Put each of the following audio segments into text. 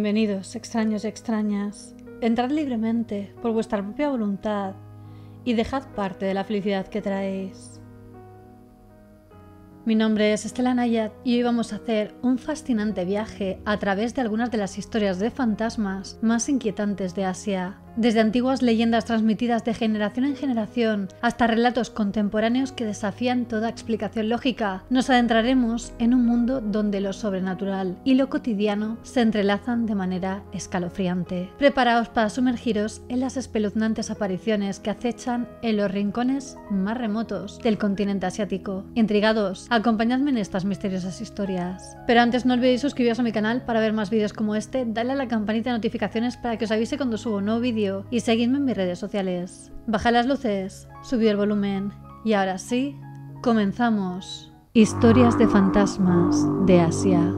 Bienvenidos, extraños y extrañas. Entrad libremente, por vuestra propia voluntad, y dejad parte de la felicidad que traéis. Mi nombre es Estela Nayat y hoy vamos a hacer un fascinante viaje a través de algunas de las historias de fantasmas más inquietantes de Asia. Desde antiguas leyendas transmitidas de generación en generación hasta relatos contemporáneos que desafían toda explicación lógica, nos adentraremos en un mundo donde lo sobrenatural y lo cotidiano se entrelazan de manera escalofriante. Preparaos para sumergiros en las espeluznantes apariciones que acechan en los rincones más remotos del continente asiático. Intrigados, acompañadme en estas misteriosas historias. Pero antes no olvidéis suscribiros a mi canal para ver más vídeos como este, dale a la campanita de notificaciones para que os avise cuando subo un nuevo vídeo y seguidme en mis redes sociales. Bajad las luces, subid el volumen y ahora sí, comenzamos. Historias de fantasmas de Asia.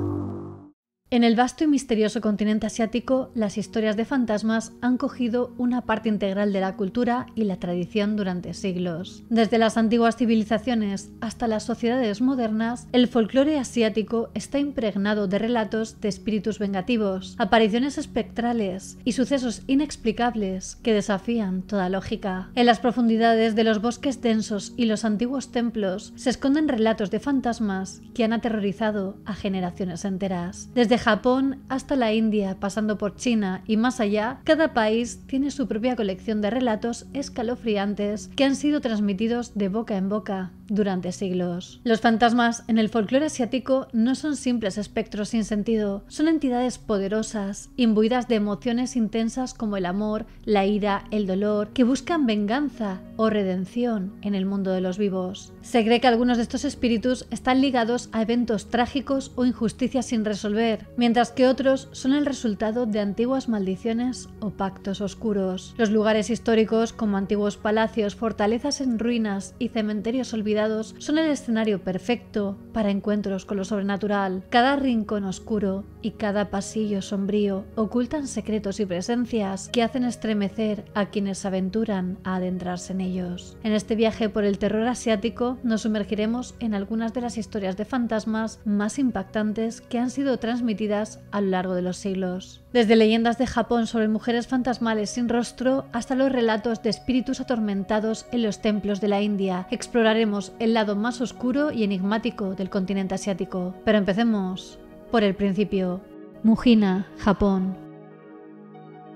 En el vasto y misterioso continente asiático, las historias de fantasmas han cogido una parte integral de la cultura y la tradición durante siglos. Desde las antiguas civilizaciones hasta las sociedades modernas, el folclore asiático está impregnado de relatos de espíritus vengativos, apariciones espectrales y sucesos inexplicables que desafían toda lógica. En las profundidades de los bosques densos y los antiguos templos se esconden relatos de fantasmas que han aterrorizado a generaciones enteras. Desde Japón hasta la India, pasando por China y más allá, cada país tiene su propia colección de relatos escalofriantes que han sido transmitidos de boca en boca durante siglos. Los fantasmas en el folclore asiático no son simples espectros sin sentido, son entidades poderosas, imbuidas de emociones intensas como el amor, la ira, el dolor, que buscan venganza o redención en el mundo de los vivos. Se cree que algunos de estos espíritus están ligados a eventos trágicos o injusticias sin resolver, mientras que otros son el resultado de antiguas maldiciones o pactos oscuros. Los lugares históricos, como antiguos palacios, fortalezas en ruinas y cementerios olvidados, son el escenario perfecto para encuentros con lo sobrenatural. Cada rincón oscuro y cada pasillo sombrío ocultan secretos y presencias que hacen estremecer a quienes se aventuran a adentrarse en ellos. En este viaje por el terror asiático nos sumergiremos en algunas de las historias de fantasmas más impactantes que han sido transmitidas a lo largo de los siglos. Desde leyendas de Japón sobre mujeres fantasmales sin rostro hasta los relatos de espíritus atormentados en los templos de la India, exploraremos el lado más oscuro y enigmático del continente asiático. Pero empecemos por el principio. Mujina, Japón.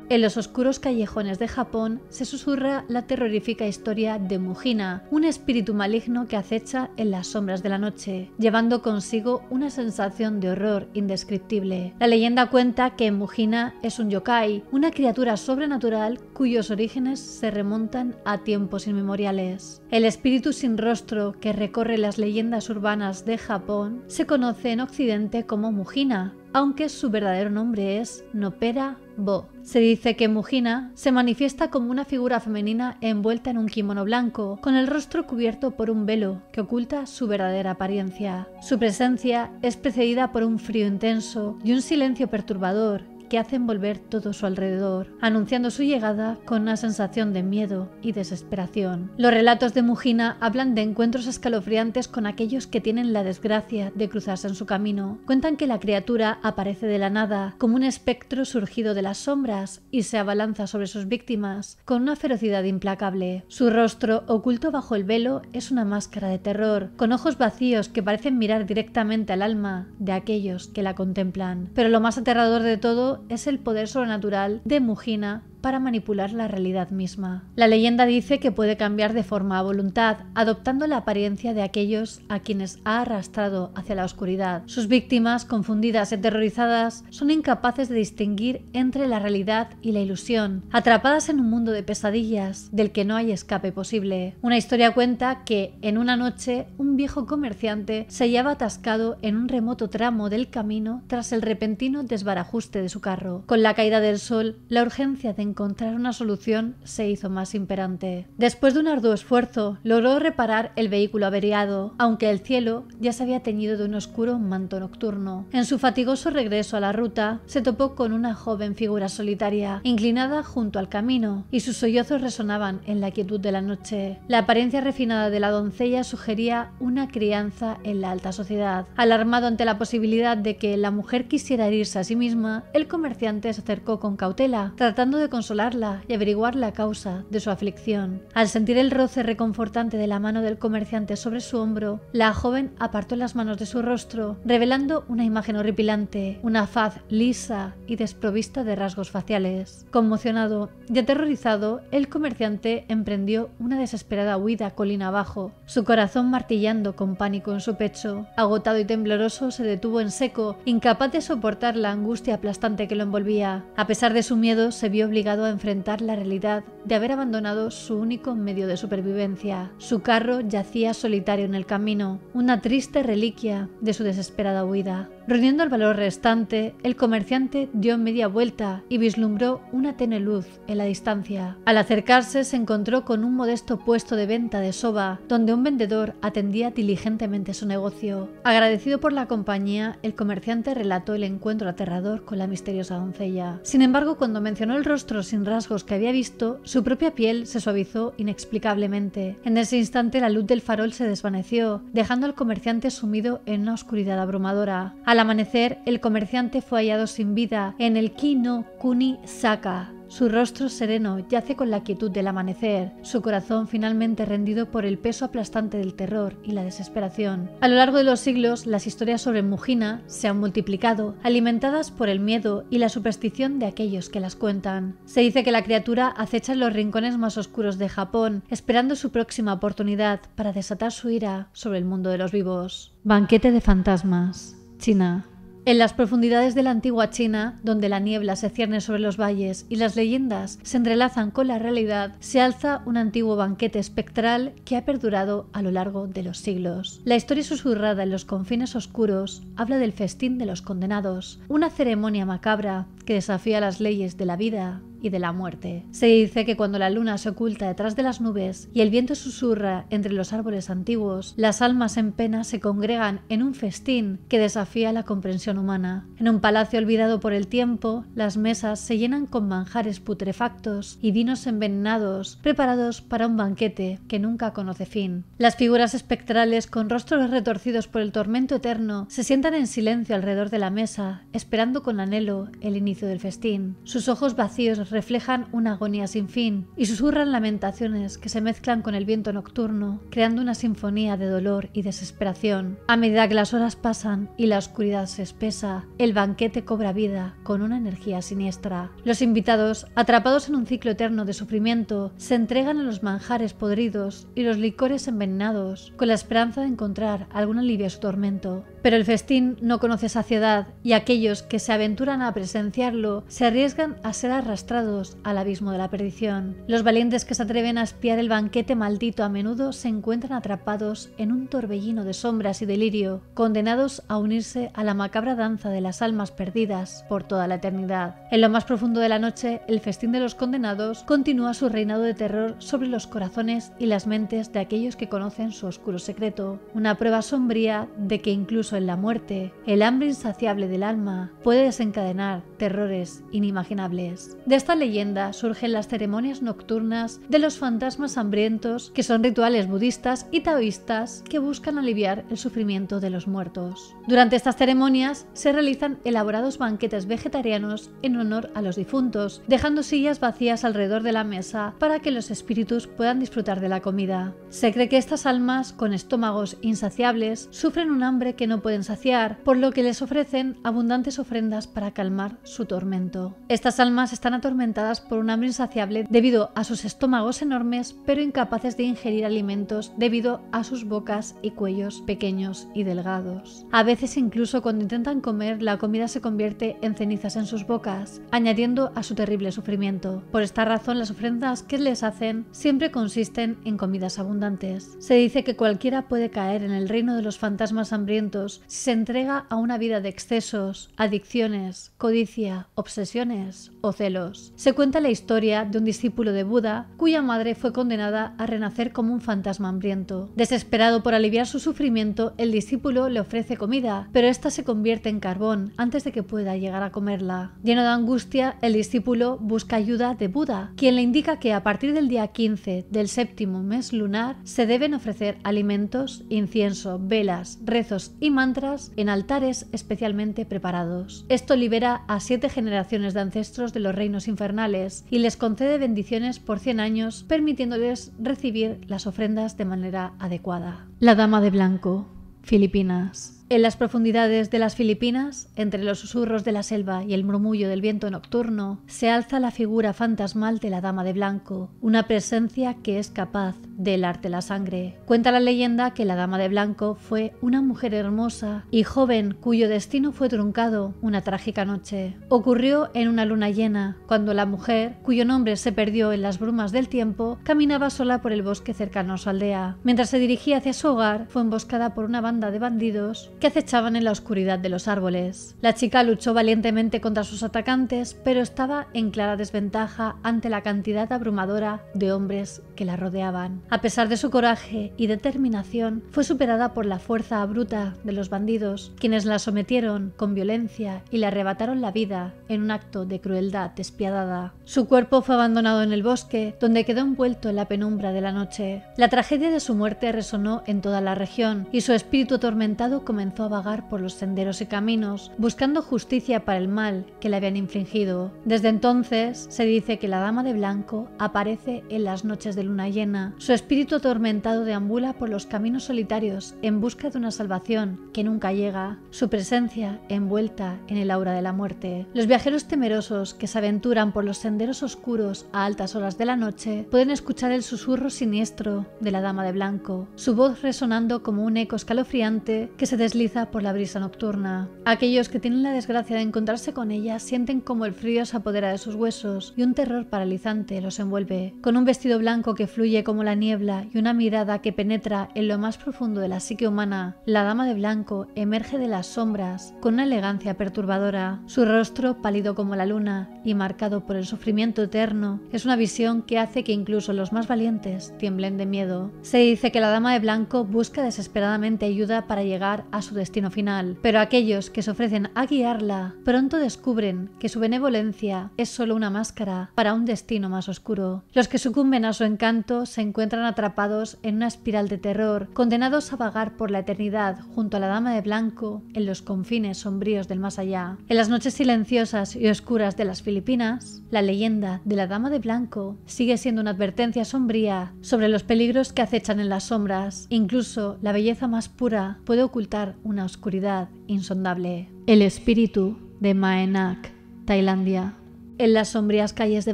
En los oscuros callejones de Japón se susurra la terrorífica historia de Mujina, un espíritu maligno que acecha en las sombras de la noche, llevando consigo una sensación de horror indescriptible. La leyenda cuenta que Mujina es un yokai, una criatura sobrenatural cuyos orígenes se remontan a tiempos inmemoriales. El espíritu sin rostro que recorre las leyendas urbanas de Japón se conoce en Occidente como Mujina, aunque su verdadero nombre es Nopera Bo. Se dice que Mujina se manifiesta como una figura femenina envuelta en un kimono blanco, con el rostro cubierto por un velo que oculta su verdadera apariencia. Su presencia es precedida por un frío intenso y un silencio perturbador que hace envolver todo su alrededor, anunciando su llegada con una sensación de miedo y desesperación. Los relatos de Mujina hablan de encuentros escalofriantes con aquellos que tienen la desgracia de cruzarse en su camino. Cuentan que la criatura aparece de la nada, como un espectro surgido de las sombras, y se abalanza sobre sus víctimas con una ferocidad implacable. Su rostro, oculto bajo el velo, es una máscara de terror, con ojos vacíos que parecen mirar directamente al alma de aquellos que la contemplan. Pero lo más aterrador de todo es el poder sobrenatural de Mujina para manipular la realidad misma. La leyenda dice que puede cambiar de forma a voluntad, adoptando la apariencia de aquellos a quienes ha arrastrado hacia la oscuridad. Sus víctimas, confundidas y aterrorizadas, son incapaces de distinguir entre la realidad y la ilusión, atrapadas en un mundo de pesadillas del que no hay escape posible. Una historia cuenta que, en una noche, un viejo comerciante se hallaba atascado en un remoto tramo del camino tras el repentino desbarajuste de su carro. Con la caída del sol, la urgencia de encontrar una solución se hizo más imperante. Después de un arduo esfuerzo, logró reparar el vehículo averiado, aunque el cielo ya se había teñido de un oscuro manto nocturno. En su fatigoso regreso a la ruta, se topó con una joven figura solitaria, inclinada junto al camino, y sus sollozos resonaban en la quietud de la noche. La apariencia refinada de la doncella sugería una crianza en la alta sociedad. Alarmado ante la posibilidad de que la mujer quisiera herirse a sí misma, el comerciante se acercó con cautela, tratando de consolarla y averiguar la causa de su aflicción. Al sentir el roce reconfortante de la mano del comerciante sobre su hombro, la joven apartó las manos de su rostro, revelando una imagen horripilante, una faz lisa y desprovista de rasgos faciales. Conmocionado y aterrorizado, el comerciante emprendió una desesperada huida colina abajo, su corazón martillando con pánico en su pecho. Agotado y tembloroso, se detuvo en seco, incapaz de soportar la angustia aplastante que lo envolvía. A pesar de su miedo, se vio obligado a enfrentar la realidad de haber abandonado su único medio de supervivencia. Su carro yacía solitario en el camino, una triste reliquia de su desesperada huida. Reuniendo el valor restante, el comerciante dio media vuelta y vislumbró una tenue luz en la distancia. Al acercarse, se encontró con un modesto puesto de venta de soba, donde un vendedor atendía diligentemente su negocio. Agradecido por la compañía, el comerciante relató el encuentro aterrador con la misteriosa doncella. Sin embargo, cuando mencionó el rostro sin rasgos que había visto, su propia piel se suavizó inexplicablemente. En ese instante, la luz del farol se desvaneció, dejando al comerciante sumido en una oscuridad abrumadora. Al amanecer, el comerciante fue hallado sin vida en el Ki-no-kuni Saka. Su rostro sereno yace con la quietud del amanecer, su corazón finalmente rendido por el peso aplastante del terror y la desesperación. A lo largo de los siglos, las historias sobre Mujina se han multiplicado, alimentadas por el miedo y la superstición de aquellos que las cuentan. Se dice que la criatura acecha en los rincones más oscuros de Japón, esperando su próxima oportunidad para desatar su ira sobre el mundo de los vivos. Banquete de fantasmas, China. En las profundidades de la antigua China, donde la niebla se cierne sobre los valles y las leyendas se entrelazan con la realidad, se alza un antiguo banquete espectral que ha perdurado a lo largo de los siglos. La historia susurrada en los confines oscuros habla del festín de los condenados, una ceremonia macabra que desafía las leyes de la vida y de la muerte. Se dice que cuando la luna se oculta detrás de las nubes y el viento susurra entre los árboles antiguos, las almas en pena se congregan en un festín que desafía la comprensión humana. En un palacio olvidado por el tiempo, las mesas se llenan con manjares putrefactos y vinos envenenados, preparados para un banquete que nunca conoce fin. Las figuras espectrales, con rostros retorcidos por el tormento eterno, se sientan en silencio alrededor de la mesa, esperando con anhelo el inicio del festín. Sus ojos vacíos reflejan una agonía sin fin y susurran lamentaciones que se mezclan con el viento nocturno, creando una sinfonía de dolor y desesperación. A medida que las horas pasan y la oscuridad se espesa, el banquete cobra vida con una energía siniestra. Los invitados, atrapados en un ciclo eterno de sufrimiento, se entregan a los manjares podridos y los licores envenenados, con la esperanza de encontrar algún alivio a su tormento. Pero el festín no conoce saciedad y aquellos que se aventuran a presenciarlo se arriesgan a ser arrastrados al abismo de la perdición. Los valientes que se atreven a espiar el banquete maldito a menudo se encuentran atrapados en un torbellino de sombras y delirio, condenados a unirse a la macabra danza de las almas perdidas por toda la eternidad. En lo más profundo de la noche, el festín de los condenados continúa su reinado de terror sobre los corazones y las mentes de aquellos que conocen su oscuro secreto, una prueba sombría de que incluso en la muerte, el hambre insaciable del alma puede desencadenar terrores inimaginables. De esta leyenda surgen las ceremonias nocturnas de los fantasmas hambrientos, que son rituales budistas y taoístas que buscan aliviar el sufrimiento de los muertos. Durante estas ceremonias se realizan elaborados banquetes vegetarianos en honor a los difuntos, dejando sillas vacías alrededor de la mesa para que los espíritus puedan disfrutar de la comida. Se cree que estas almas, con estómagos insaciables, sufren un hambre que no pueden saciar, por lo que les ofrecen abundantes ofrendas para calmar su tormento. Estas almas están atormentadas por un hambre insaciable debido a sus estómagos enormes, pero incapaces de ingerir alimentos debido a sus bocas y cuellos pequeños y delgados. A veces incluso cuando intentan comer, la comida se convierte en cenizas en sus bocas, añadiendo a su terrible sufrimiento. Por esta razón, las ofrendas que les hacen siempre consisten en comidas abundantes. Se dice que cualquiera puede caer en el reino de los fantasmas hambrientos bandidos si se entrega a una vida de excesos, adicciones, codicia, obsesiones o celos. Se cuenta la historia de un discípulo de Buda cuya madre fue condenada a renacer como un fantasma hambriento. Desesperado por aliviar su sufrimiento, el discípulo le ofrece comida, pero esta se convierte en carbón antes de que pueda llegar a comerla. Lleno de angustia, el discípulo busca ayuda de Buda, quien le indica que a partir del día 15 del séptimo mes lunar se deben ofrecer alimentos, incienso, velas, rezos y mantras en altares especialmente preparados. Esto libera a 7 generaciones de ancestros de los reinos infernales y les concede bendiciones por 100 años, permitiéndoles recibir las ofrendas de manera adecuada. La Dama de Blanco, Filipinas. En las profundidades de las Filipinas, entre los susurros de la selva y el murmullo del viento nocturno, se alza la figura fantasmal de la Dama de Blanco, una presencia que es capaz de helarte la sangre. Cuenta la leyenda que la Dama de Blanco fue una mujer hermosa y joven cuyo destino fue truncado una trágica noche. Ocurrió en una luna llena, cuando la mujer, cuyo nombre se perdió en las brumas del tiempo, caminaba sola por el bosque cercano a su aldea. Mientras se dirigía hacia su hogar, fue emboscada por una banda de bandidos que acechaban en la oscuridad de los árboles. La chica luchó valientemente contra sus atacantes, pero estaba en clara desventaja ante la cantidad abrumadora de hombres que la rodeaban. A pesar de su coraje y determinación, fue superada por la fuerza bruta de los bandidos, quienes la sometieron con violencia y le arrebataron la vida en un acto de crueldad despiadada. Su cuerpo fue abandonado en el bosque, donde quedó envuelto en la penumbra de la noche. La tragedia de su muerte resonó en toda la región y su espíritu atormentado comenzó a vagar por los senderos y caminos, buscando justicia para el mal que le habían infligido. Desde entonces se dice que la Dama de Blanco aparece en las noches de luna llena. Su espíritu atormentado deambula por los caminos solitarios en busca de una salvación que nunca llega, su presencia envuelta en el aura de la muerte. Los viajeros temerosos que se aventuran por los senderos oscuros a altas horas de la noche pueden escuchar el susurro siniestro de la Dama de Blanco, su voz resonando como un eco escalofriante que se desliza por la brisa nocturna. Aquellos que tienen la desgracia de encontrarse con ella sienten como el frío se apodera de sus huesos y un terror paralizante los envuelve. Con un vestido blanco que fluye como la niebla y una mirada que penetra en lo más profundo de la psique humana, la Dama de Blanco emerge de las sombras con una elegancia perturbadora. Su rostro, pálido como la luna y marcado por el sufrimiento eterno, es una visión que hace que incluso los más valientes tiemblen de miedo. Se dice que la Dama de Blanco busca desesperadamente ayuda para llegar a su destino final, pero aquellos que se ofrecen a guiarla pronto descubren que su benevolencia es solo una máscara para un destino más oscuro. Los que sucumben a su encanto se encuentran atrapados en una espiral de terror, condenados a vagar por la eternidad junto a la Dama de Blanco en los confines sombríos del más allá. En las noches silenciosas y oscuras de las Filipinas, la leyenda de la Dama de Blanco sigue siendo una advertencia sombría sobre los peligros que acechan en las sombras. Incluso la belleza más pura puede ocultar una oscuridad insondable. El espíritu de Maenak, Tailandia. En las sombrías calles de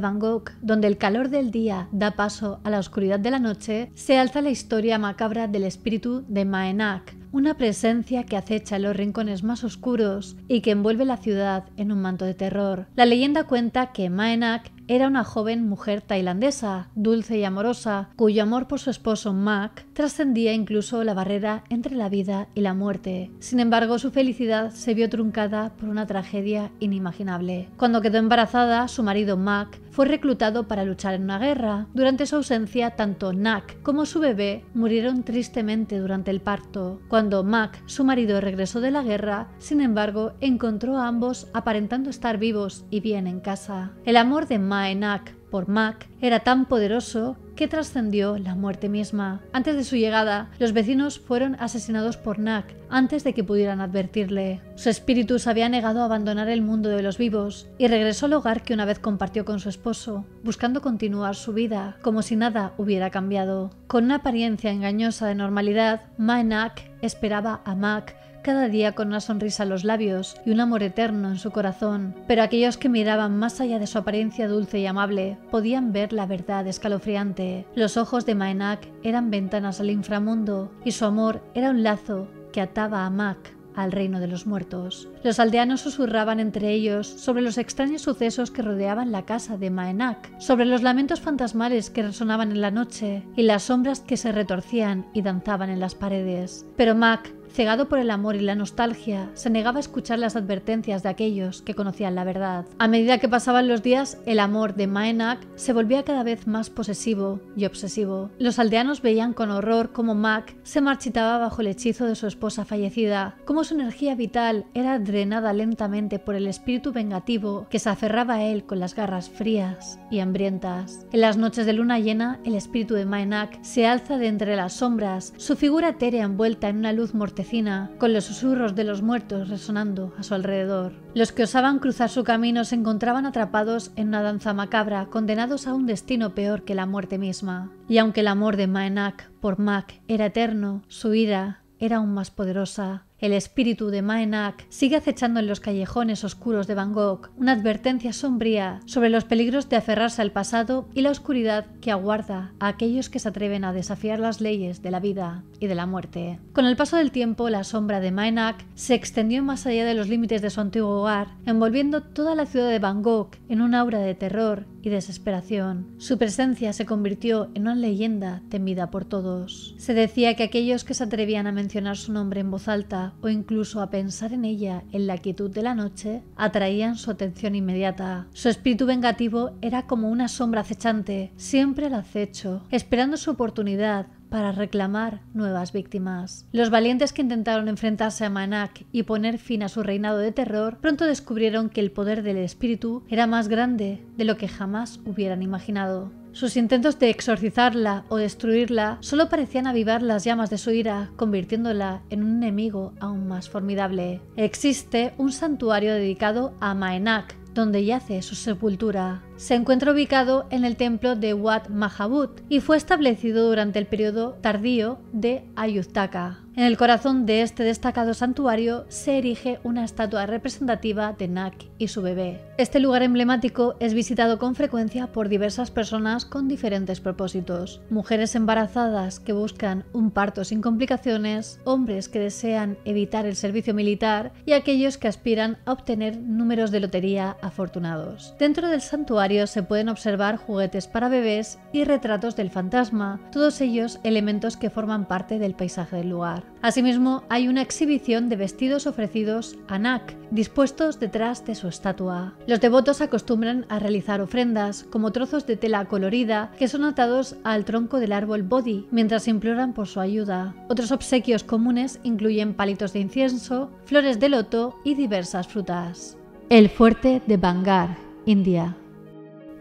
Bangkok, donde el calor del día da paso a la oscuridad de la noche, se alza la historia macabra del espíritu de Maenak, una presencia que acecha en los rincones más oscuros y que envuelve la ciudad en un manto de terror. La leyenda cuenta que Maenak era una joven mujer tailandesa, dulce y amorosa, cuyo amor por su esposo Mak trascendía incluso la barrera entre la vida y la muerte. Sin embargo, su felicidad se vio truncada por una tragedia inimaginable. Cuando quedó embarazada, su marido Mak fue reclutado para luchar en una guerra. Durante su ausencia, tanto Nak como su bebé murieron tristemente durante el parto. Cuando Mak, su marido, regresó de la guerra, sin embargo, encontró a ambos aparentando estar vivos y bien en casa. El amor de Maenak por Mak era tan poderoso que trascendió la muerte misma. Antes de su llegada, los vecinos fueron asesinados por Nak antes de que pudieran advertirle. Su espíritu se había negado a abandonar el mundo de los vivos y regresó al hogar que una vez compartió con su esposo, buscando continuar su vida como si nada hubiera cambiado. Con una apariencia engañosa de normalidad, Maenak esperaba a Mak cada día con una sonrisa en los labios y un amor eterno en su corazón, pero aquellos que miraban más allá de su apariencia dulce y amable podían ver la verdad escalofriante. Los ojos de Maenak eran ventanas al inframundo y su amor era un lazo que ataba a Mak al reino de los muertos. Los aldeanos susurraban entre ellos sobre los extraños sucesos que rodeaban la casa de Maenak, sobre los lamentos fantasmales que resonaban en la noche y las sombras que se retorcían y danzaban en las paredes. Pero Mak cegado por el amor y la nostalgia, se negaba a escuchar las advertencias de aquellos que conocían la verdad. A medida que pasaban los días, el amor de Maenak se volvía cada vez más posesivo y obsesivo. Los aldeanos veían con horror cómo Mac se marchitaba bajo el hechizo de su esposa fallecida, cómo su energía vital era drenada lentamente por el espíritu vengativo que se aferraba a él con las garras frías y hambrientas. En las noches de luna llena, el espíritu de Maenak se alza de entre las sombras, su figura etérea envuelta en una luz mortecina, con los susurros de los muertos resonando a su alrededor. Los que osaban cruzar su camino se encontraban atrapados en una danza macabra, condenados a un destino peor que la muerte misma. Y aunque el amor de Maenak por Mac era eterno, su ira era aún más poderosa. El espíritu de Maenak sigue acechando en los callejones oscuros de Bangkok, una advertencia sombría sobre los peligros de aferrarse al pasado y la oscuridad que aguarda a aquellos que se atreven a desafiar las leyes de la vida y de la muerte. Con el paso del tiempo, la sombra de Maenak se extendió más allá de los límites de su antiguo hogar, envolviendo toda la ciudad de Bangkok en un aura de terror y desesperación. Su presencia se convirtió en una leyenda temida por todos. Se decía que aquellos que se atrevían a mencionar su nombre en voz alta o incluso a pensar en ella en la quietud de la noche, atraían su atención inmediata. Su espíritu vengativo era como una sombra acechante, siempre al acecho, esperando su oportunidad para reclamar nuevas víctimas. Los valientes que intentaron enfrentarse a Maenak y poner fin a su reinado de terror pronto descubrieron que el poder del espíritu era más grande de lo que jamás hubieran imaginado. Sus intentos de exorcizarla o destruirla solo parecían avivar las llamas de su ira, convirtiéndola en un enemigo aún más formidable. Existe un santuario dedicado a Maenak, donde yace su sepultura. Se encuentra ubicado en el templo de Wat Mahabut y fue establecido durante el periodo tardío de Ayutthaka. En el corazón de este destacado santuario se erige una estatua representativa de Nak y su bebé. Este lugar emblemático es visitado con frecuencia por diversas personas con diferentes propósitos: mujeres embarazadas que buscan un parto sin complicaciones, hombres que desean evitar el servicio militar y aquellos que aspiran a obtener números de lotería afortunados. Dentro del santuario se pueden observar juguetes para bebés y retratos del fantasma, todos ellos elementos que forman parte del paisaje del lugar. Asimismo, hay una exhibición de vestidos ofrecidos a Nak, dispuestos detrás de su estatua. Los devotos acostumbran a realizar ofrendas, como trozos de tela colorida que son atados al tronco del árbol Bodhi, mientras imploran por su ayuda. Otros obsequios comunes incluyen palitos de incienso, flores de loto y diversas frutas. El fuerte de Bangar, India.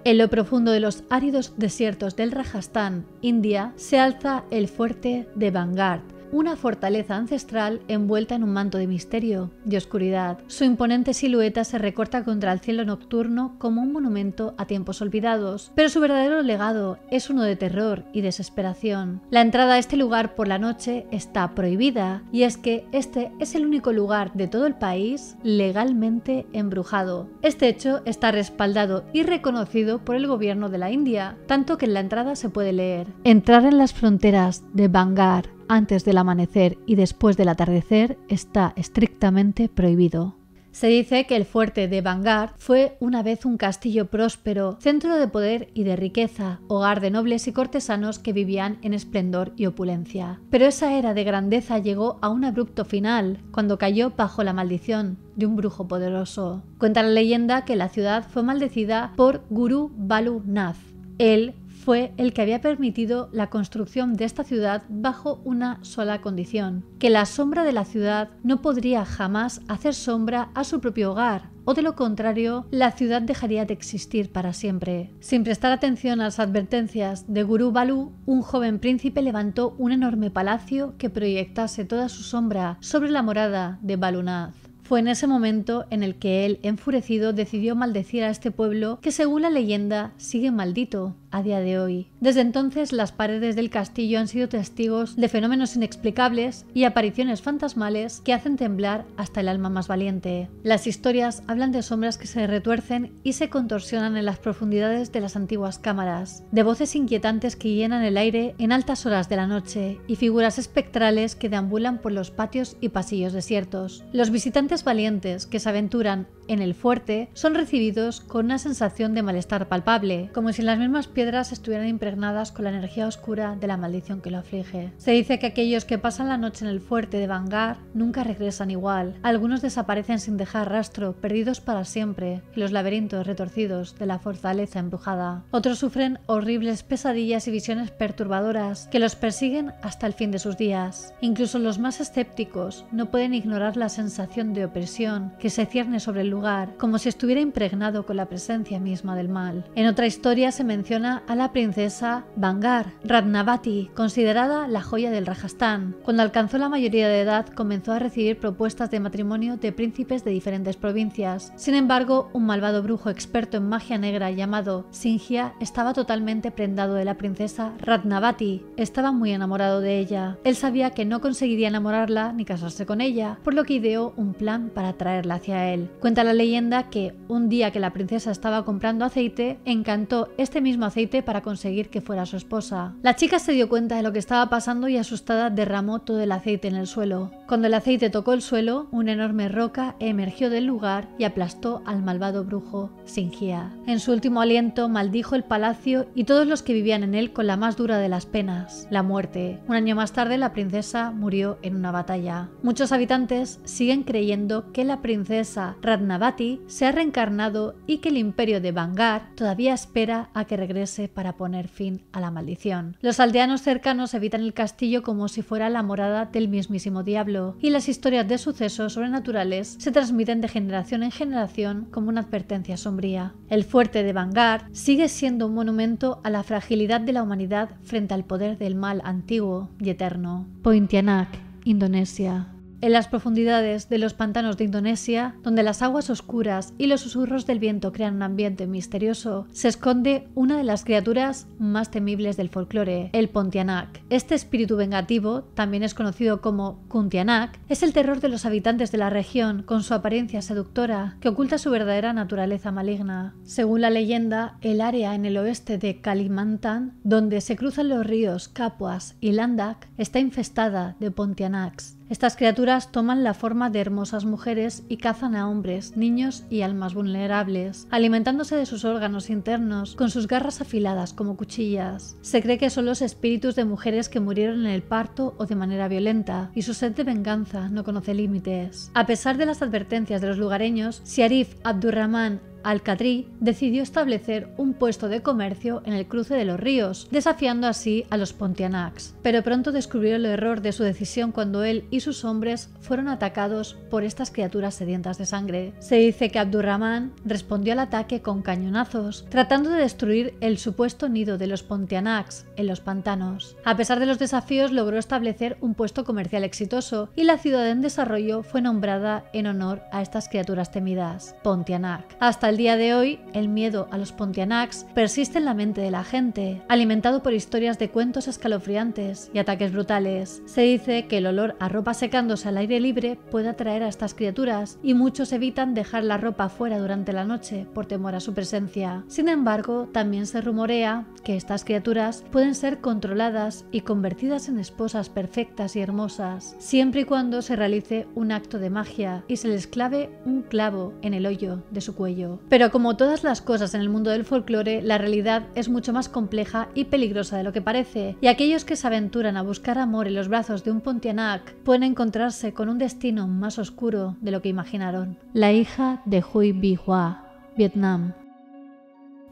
En lo profundo de los áridos desiertos del Rajastán, India, se alza el fuerte de Bangar, una fortaleza ancestral envuelta en un manto de misterio y oscuridad. Su imponente silueta se recorta contra el cielo nocturno como un monumento a tiempos olvidados, pero su verdadero legado es uno de terror y desesperación. La entrada a este lugar por la noche está prohibida, y es que este es el único lugar de todo el país legalmente embrujado. Este hecho está respaldado y reconocido por el gobierno de la India, tanto que en la entrada se puede leer: entrar en las fronteras de Bangar antes del amanecer y después del atardecer está estrictamente prohibido. Se dice que el fuerte de Bangar fue una vez un castillo próspero, centro de poder y de riqueza, hogar de nobles y cortesanos que vivían en esplendor y opulencia. Pero esa era de grandeza llegó a un abrupto final, cuando cayó bajo la maldición de un brujo poderoso. Cuenta la leyenda que la ciudad fue maldecida por Guru Balu Nath. Él fue el que había permitido la construcción de esta ciudad bajo una sola condición: que la sombra de la ciudad no podría jamás hacer sombra a su propio hogar, o de lo contrario, la ciudad dejaría de existir para siempre. Sin prestar atención a las advertencias de Guru Balu, un joven príncipe levantó un enorme palacio que proyectase toda su sombra sobre la morada de Balunath. Fue en ese momento en el que él, enfurecido, decidió maldecir a este pueblo que, según la leyenda, sigue maldito a día de hoy. Desde entonces, las paredes del castillo han sido testigos de fenómenos inexplicables y apariciones fantasmales que hacen temblar hasta el alma más valiente. Las historias hablan de sombras que se retuercen y se contorsionan en las profundidades de las antiguas cámaras, de voces inquietantes que llenan el aire en altas horas de la noche y figuras espectrales que deambulan por los patios y pasillos desiertos. Los visitantes viajeros valientes que se aventuran en el fuerte son recibidos con una sensación de malestar palpable, como si las mismas piedras estuvieran impregnadas con la energía oscura de la maldición que lo aflige. Se dice que aquellos que pasan la noche en el fuerte de Vanguard nunca regresan igual. Algunos desaparecen sin dejar rastro, perdidos para siempre en los laberintos retorcidos de la fortaleza embrujada. Otros sufren horribles pesadillas y visiones perturbadoras que los persiguen hasta el fin de sus días. Incluso los más escépticos no pueden ignorar la sensación de opresión que se cierne sobre el lugar, como si estuviera impregnado con la presencia misma del mal. En otra historia se menciona a la princesa Vanguard, Ratnavati, considerada la joya del Rajastán. Cuando alcanzó la mayoría de edad, comenzó a recibir propuestas de matrimonio de príncipes de diferentes provincias. Sin embargo, un malvado brujo experto en magia negra llamado Singhia estaba totalmente prendado de la princesa Ratnavati. Estaba muy enamorado de ella. Él sabía que no conseguiría enamorarla ni casarse con ella, por lo que ideó un plan para atraerla hacia él. Cuenta la leyenda que un día que la princesa estaba comprando aceite, encantó este mismo aceite para conseguir que fuera su esposa. La chica se dio cuenta de lo que estaba pasando y asustada derramó todo el aceite en el suelo. Cuando el aceite tocó el suelo, una enorme roca emergió del lugar y aplastó al malvado brujo Singhia. En su último aliento maldijo el palacio y todos los que vivían en él con la más dura de las penas, la muerte. Un año más tarde la princesa murió en una batalla. Muchos habitantes siguen creyendo que la princesa Ratnavati se ha reencarnado y que el imperio de Vanguard todavía espera a que regrese para poner fin a la maldición. Los aldeanos cercanos evitan el castillo como si fuera la morada del mismísimo diablo, y las historias de sucesos sobrenaturales se transmiten de generación en generación como una advertencia sombría. El fuerte de Vanguard sigue siendo un monumento a la fragilidad de la humanidad frente al poder del mal antiguo y eterno. Pontianak, Indonesia. En las profundidades de los pantanos de Indonesia, donde las aguas oscuras y los susurros del viento crean un ambiente misterioso, se esconde una de las criaturas más temibles del folclore, el Pontianak. Este espíritu vengativo, también es conocido como Kuntianak, es el terror de los habitantes de la región con su apariencia seductora, que oculta su verdadera naturaleza maligna. Según la leyenda, el área en el oeste de Kalimantan, donde se cruzan los ríos Kapuas y Landak, está infestada de Pontianaks. Estas criaturas toman la forma de hermosas mujeres y cazan a hombres, niños y almas vulnerables, alimentándose de sus órganos internos con sus garras afiladas como cuchillas. Se cree que son los espíritus de mujeres que murieron en el parto o de manera violenta, y su sed de venganza no conoce límites. A pesar de las advertencias de los lugareños, Syarif Abdurrahman Al-Qadri decidió establecer un puesto de comercio en el cruce de los ríos, desafiando así a los Pontianaks. Pero pronto descubrió el error de su decisión cuando él y sus hombres fueron atacados por estas criaturas sedientas de sangre. Se dice que Abdurrahman respondió al ataque con cañonazos, tratando de destruir el supuesto nido de los Pontianaks en los pantanos. A pesar de los desafíos, logró establecer un puesto comercial exitoso y la ciudad en desarrollo fue nombrada en honor a estas criaturas temidas, Pontianak. Hasta el día de hoy, el miedo a los Pontianaks persiste en la mente de la gente, alimentado por historias de cuentos escalofriantes y ataques brutales. Se dice que el olor a ropa secándose al aire libre puede atraer a estas criaturas y muchos evitan dejar la ropa fuera durante la noche por temor a su presencia. Sin embargo, también se rumorea que estas criaturas pueden ser controladas y convertidas en esposas perfectas y hermosas, siempre y cuando se realice un acto de magia y se les clave un clavo en el hoyo de su cuello. Pero como todas las cosas en el mundo del folclore, la realidad es mucho más compleja y peligrosa de lo que parece, y aquellos que se aventuran a buscar amor en los brazos de un Pontianak pueden encontrarse con un destino más oscuro de lo que imaginaron. La hija de Huy Bi Hua, Vietnam.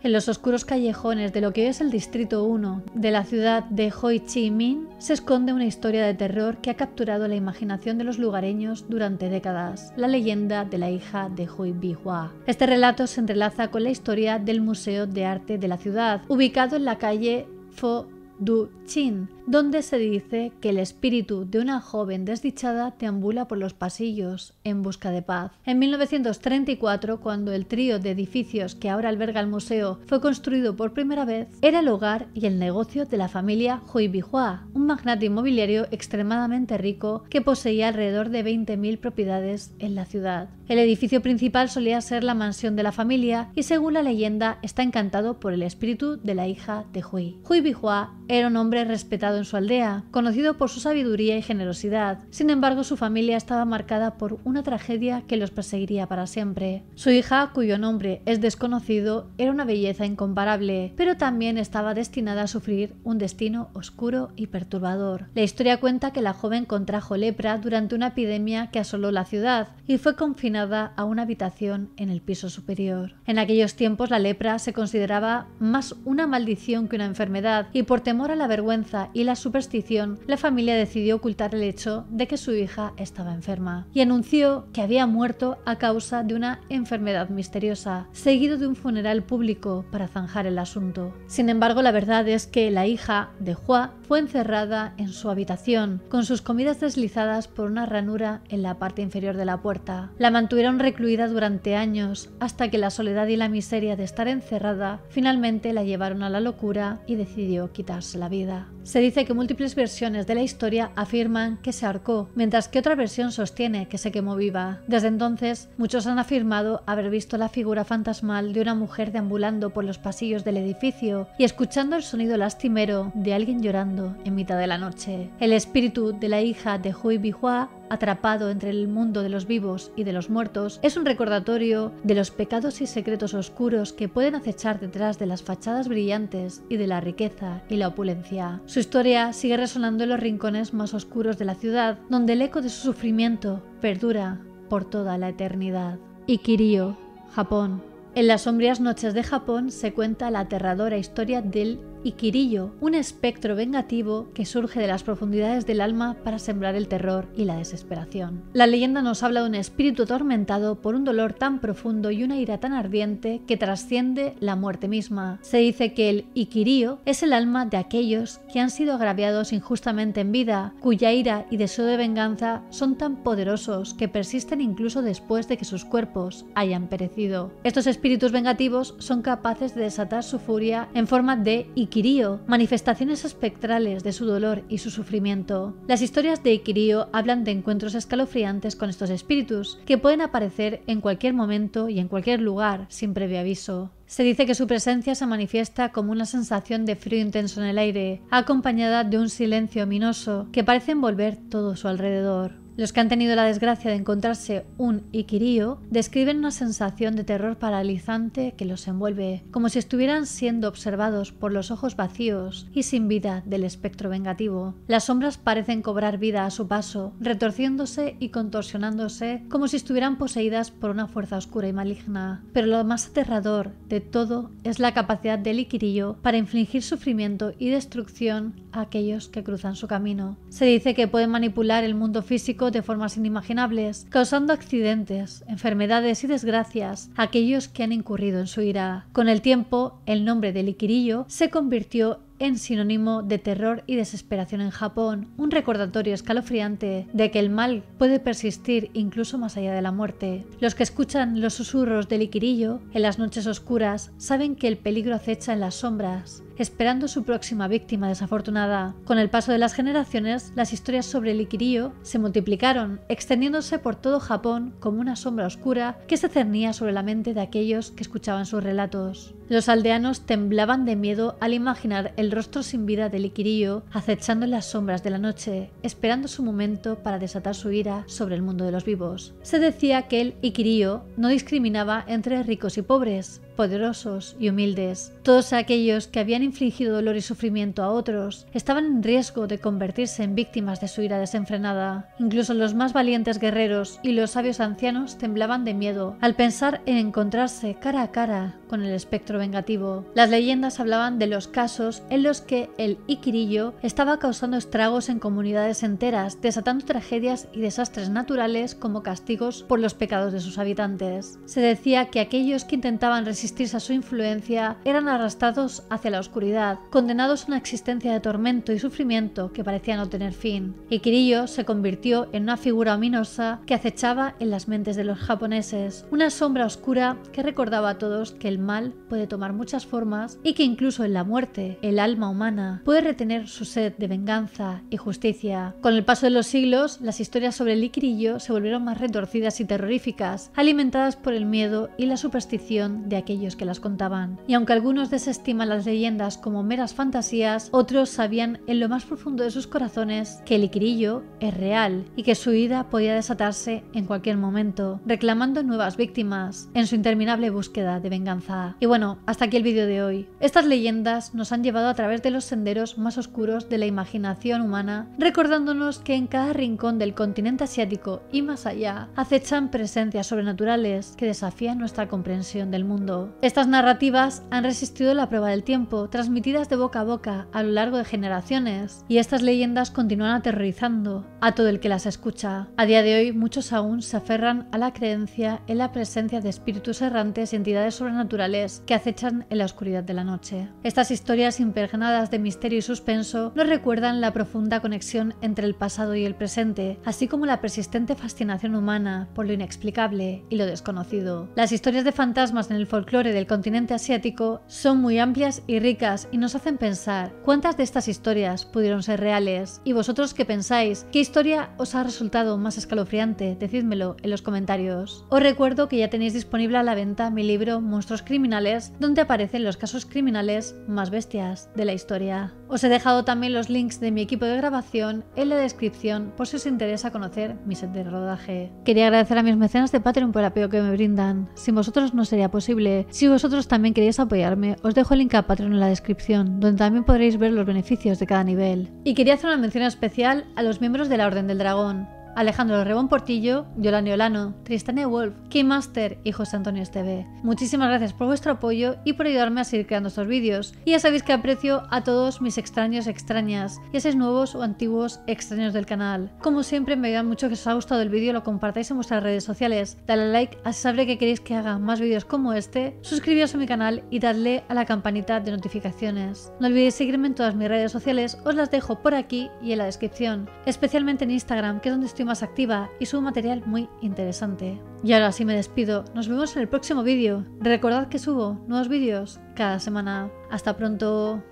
En los oscuros callejones de lo que es el Distrito 1 de la ciudad de Ho Chi Minh se esconde una historia de terror que ha capturado la imaginación de los lugareños durante décadas, la leyenda de la hija de Huy Bi Hua. Este relato se entrelaza con la historia del Museo de Arte de la ciudad, ubicado en la calle Pho Du Chin, donde se dice que el espíritu de una joven desdichada deambula por los pasillos en busca de paz. En 1934, cuando el trío de edificios que ahora alberga el museo fue construido por primera vez, era el hogar y el negocio de la familia Huy Bi Hua, un magnate inmobiliario extremadamente rico que poseía alrededor de 20.000 propiedades en la ciudad. El edificio principal solía ser la mansión de la familia y, según la leyenda, está encantado por el espíritu de la hija de Huy. Huy Bi Hua era un hombre respetado respetado en su aldea, conocido por su sabiduría y generosidad. Sin embargo, su familia estaba marcada por una tragedia que los perseguiría para siempre. Su hija, cuyo nombre es desconocido, era una belleza incomparable, pero también estaba destinada a sufrir un destino oscuro y perturbador. La historia cuenta que la joven contrajo lepra durante una epidemia que asoló la ciudad y fue confinada a una habitación en el piso superior. En aquellos tiempos la lepra se consideraba más una maldición que una enfermedad, y por temor a la vergüenza y la superstición, la familia decidió ocultar el hecho de que su hija estaba enferma y anunció que había muerto a causa de una enfermedad misteriosa, seguido de un funeral público para zanjar el asunto. Sin embargo, la verdad es que la hija de Hua fue encerrada en su habitación, con sus comidas deslizadas por una ranura en la parte inferior de la puerta. La mantuvieron recluida durante años, hasta que la soledad y la miseria de estar encerrada finalmente la llevaron a la locura y decidió quitarse la vida. Se dice que múltiples versiones de la historia afirman que se ahorcó, mientras que otra versión sostiene que se quemó viva. Desde entonces, muchos han afirmado haber visto la figura fantasmal de una mujer deambulando por los pasillos del edificio y escuchando el sonido lastimero de alguien llorando en mitad de la noche. El espíritu de la hija de Hui Bihua, atrapado entre el mundo de los vivos y de los muertos, es un recordatorio de los pecados y secretos oscuros que pueden acechar detrás de las fachadas brillantes y de la riqueza y la opulencia. Su historia sigue resonando en los rincones más oscuros de la ciudad, donde el eco de su sufrimiento perdura por toda la eternidad. Ikirio, Japón. En las sombrías noches de Japón se cuenta la aterradora historia del Ikirio, un espectro vengativo que surge de las profundidades del alma para sembrar el terror y la desesperación. La leyenda nos habla de un espíritu atormentado por un dolor tan profundo y una ira tan ardiente que trasciende la muerte misma. Se dice que el Ikirio es el alma de aquellos que han sido agraviados injustamente en vida, cuya ira y deseo de venganza son tan poderosos que persisten incluso después de que sus cuerpos hayan perecido. Estos espíritus vengativos son capaces de desatar su furia en forma de Ikirio, manifestaciones espectrales de su dolor y su sufrimiento. Las historias de Ikirio hablan de encuentros escalofriantes con estos espíritus, que pueden aparecer en cualquier momento y en cualquier lugar sin previo aviso. Se dice que su presencia se manifiesta como una sensación de frío intenso en el aire, acompañada de un silencio ominoso que parece envolver todo su alrededor. Los que han tenido la desgracia de encontrarse un Ikirio describen una sensación de terror paralizante que los envuelve, como si estuvieran siendo observados por los ojos vacíos y sin vida del espectro vengativo. Las sombras parecen cobrar vida a su paso, retorciéndose y contorsionándose como si estuvieran poseídas por una fuerza oscura y maligna. Pero lo más aterrador de todo es la capacidad del Ikirio para infligir sufrimiento y destrucción a aquellos que cruzan su camino. Se dice que pueden manipular el mundo físico de formas inimaginables, causando accidentes, enfermedades y desgracias a aquellos que han incurrido en su ira. Con el tiempo, el nombre del Ikirio se convirtió en sinónimo de terror y desesperación en Japón, un recordatorio escalofriante de que el mal puede persistir incluso más allá de la muerte. Los que escuchan los susurros del Ikirio en las noches oscuras saben que el peligro acecha en las sombras, esperando su próxima víctima desafortunada. Con el paso de las generaciones, las historias sobre el Ikirio se multiplicaron, extendiéndose por todo Japón como una sombra oscura que se cernía sobre la mente de aquellos que escuchaban sus relatos. Los aldeanos temblaban de miedo al imaginar el rostro sin vida del Ikirio acechando en las sombras de la noche, esperando su momento para desatar su ira sobre el mundo de los vivos. Se decía que el Ikirio no discriminaba entre ricos y pobres, poderosos y humildes. Todos aquellos que habían infligido dolor y sufrimiento a otros estaban en riesgo de convertirse en víctimas de su ira desenfrenada. Incluso los más valientes guerreros y los sabios ancianos temblaban de miedo al pensar en encontrarse cara a cara con el espectro vengativo. Las leyendas hablaban de los casos en los que el Ikirio estaba causando estragos en comunidades enteras, desatando tragedias y desastres naturales como castigos por los pecados de sus habitantes. Se decía que aquellos que intentaban resistirse a su influencia eran arrastrados hacia la oscuridad, condenados a una existencia de tormento y sufrimiento que parecía no tener fin. Ikirio se convirtió en una figura ominosa que acechaba en las mentes de los japoneses, una sombra oscura que recordaba a todos que el mal puede tomar muchas formas y que incluso en la muerte el alma humana puede retener su sed de venganza y justicia. Con el paso de los siglos, las historias sobre el liquirillo se volvieron más retorcidas y terroríficas, alimentadas por el miedo y la superstición de aquellos que las contaban. Y aunque algunos desestiman las leyendas como meras fantasías, otros sabían en lo más profundo de sus corazones que el liquirillo es real y que su ira podía desatarse en cualquier momento, reclamando nuevas víctimas en su interminable búsqueda de venganza. Y bueno, hasta aquí el vídeo de hoy. Estas leyendas nos han llevado a través de los senderos más oscuros de la imaginación humana, recordándonos que en cada rincón del continente asiático y más allá acechan presencias sobrenaturales que desafían nuestra comprensión del mundo. Estas narrativas han resistido la prueba del tiempo, transmitidas de boca a boca a lo largo de generaciones, y estas leyendas continúan aterrorizando a todo el que las escucha. A día de hoy, muchos aún se aferran a la creencia en la presencia de espíritus errantes y entidades sobrenaturales que acechan en la oscuridad de la noche. Estas historias impregnadas de misterio y suspenso nos recuerdan la profunda conexión entre el pasado y el presente, así como la persistente fascinación humana por lo inexplicable y lo desconocido. Las historias de fantasmas en el folclore del continente asiático son muy amplias y ricas y nos hacen pensar cuántas de estas historias pudieron ser reales. ¿Y vosotros qué pensáis? ¿Qué historia os ha resultado más escalofriante? Decídmelo en los comentarios. Os recuerdo que ya tenéis disponible a la venta mi libro Monstruos Criminales, donde aparecen los casos criminales más bestias de la historia. Os he dejado también los links de mi equipo de grabación en la descripción por si os interesa conocer mi set de rodaje. Quería agradecer a mis mecenas de Patreon por el apoyo que me brindan. Sin vosotros no sería posible. Si vosotros también queréis apoyarme, os dejo el link a Patreon en la descripción, donde también podréis ver los beneficios de cada nivel. Y quería hacer una mención especial a los miembros de la Orden del Dragón: Alejandro Rebón Portillo, Yolani Olano, Tristania Wolf, Keymaster y José Antonio Esteve. Muchísimas gracias por vuestro apoyo y por ayudarme a seguir creando estos vídeos. Y ya sabéis que aprecio a todos mis extraños extrañas, ya seáis nuevos o antiguos extraños del canal. Como siempre, me ayuda mucho que os haya gustado el vídeo, lo compartáis en vuestras redes sociales, dadle a like, así sabré que queréis que haga más vídeos como este, suscribiros a mi canal y dadle a la campanita de notificaciones. No olvidéis seguirme en todas mis redes sociales, os las dejo por aquí y en la descripción, especialmente en Instagram, que es donde estoy más activa y subo material muy interesante. Y ahora sí me despido, nos vemos en el próximo vídeo. Recordad que subo nuevos vídeos cada semana. Hasta pronto.